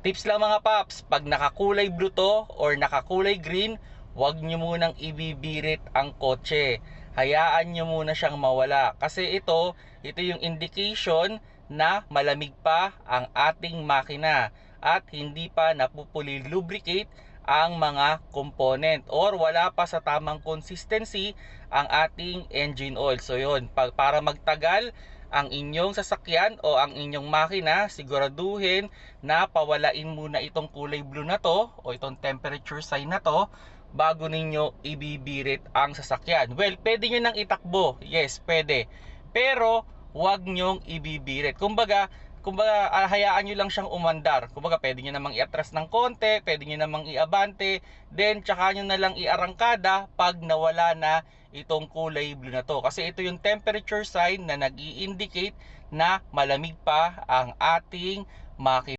Tips lang mga paps, pag nakakulay blue to or nakakulay green, huwag nyo munang ibibirit ang kotse. Hayaan nyo muna siyang mawala. Kasi ito yung indication na malamig pa ang ating makina at hindi pa napupuli lubricate ang mga component or wala pa sa tamang consistency ang ating engine oil. So yun, para magtagal ang inyong sasakyan o ang inyong makina, siguraduhin na pawalain muna itong kulay blue na to o itong temperature sign na to bago ninyo ibibirit ang sasakyan. Well, pwede nyo nang itakbo. Yes, pwede. Pero huwag nyong ibibirit. Kumbaga hayaan nyo lang siyang umandar. Kumbaga pwede nyo namang iatras ng konti, pwede nyo namang iabante, then tsaka nyo na lang iarangkada pag nawala na itong kulay blue na to. Kasi ito yung temperature sign na nag-i-indicate na malamig pa ang ating makina.